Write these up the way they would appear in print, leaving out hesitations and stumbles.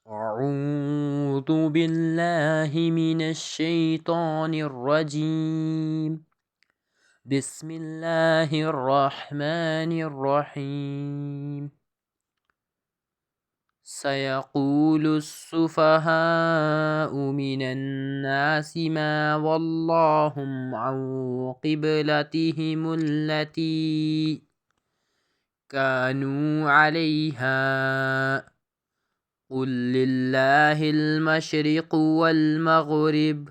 أعوذ بالله من الشيطان الرجيم. بسم الله الرحمن الرحيم. سيقول السفهاء من الناس ما ولاهم عن قبلتهم التي كانوا عليها قل لله المشرق والمغرب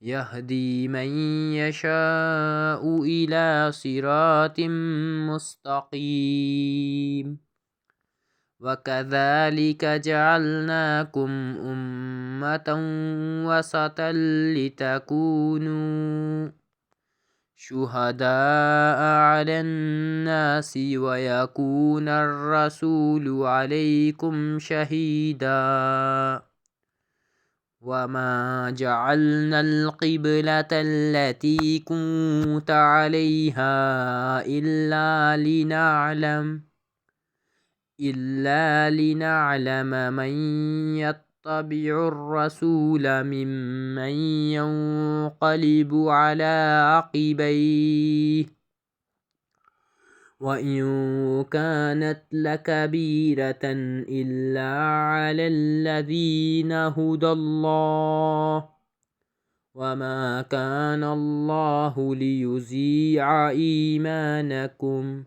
يهدي من يشاء إلى صراط مستقيم. وكذلك جعلناكم أمة وسطا لتكونوا شهداء على الناس ويكون الرسول عليكم شهيدا. وما جعلنا القبلة التي كنت عليها إلا لنعلم من يتبع الرسول ممن ينقلب على عقبيه وإن كانت لكبيرة إلا على الذين هدى الله وما كان الله ليضيع إيمانكم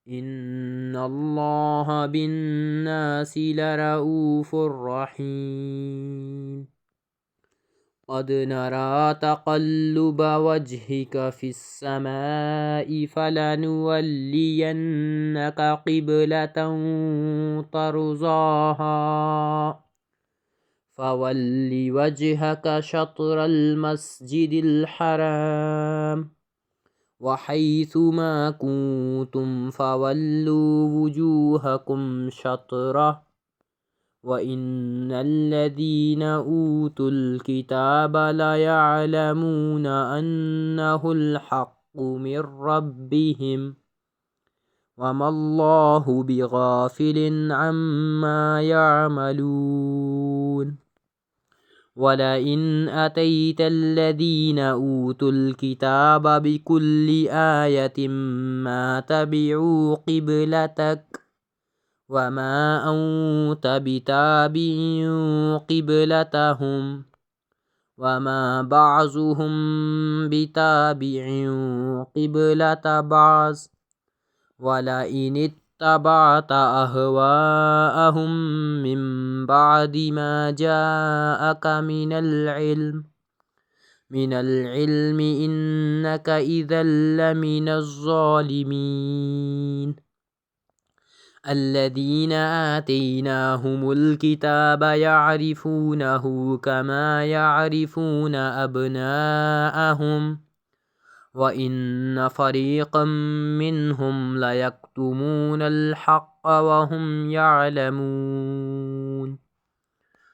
إن الله بالناس لرءوف رحيم. قد نرى تقلب وجهك في السماء فلنولينك قبلة ترضاها فول وجهك شطر المسجد الحرام وحيث ما كنتم فولوا وجوهكم شطره وإن الذين أوتوا الكتاب ليعلمون أنه الحق من ربهم وما الله بغافل عما يعملون. ولئن أتيت الذين أوتوا الكتاب بكل آية ما تبعوا قبلتك وما أنت بتابع قبلتهم وما بعضهم بتابع قبلة بعض ولئن اتبعت أهواءهم من بعد ما جاءك من العلم إنك إذا لمن الظالمين. الذين آتيناهم الكتاب يعرفونه كما يعرفون أبناءهم وإن فريقا منهم ليكتمون الحق وهم يعلمون.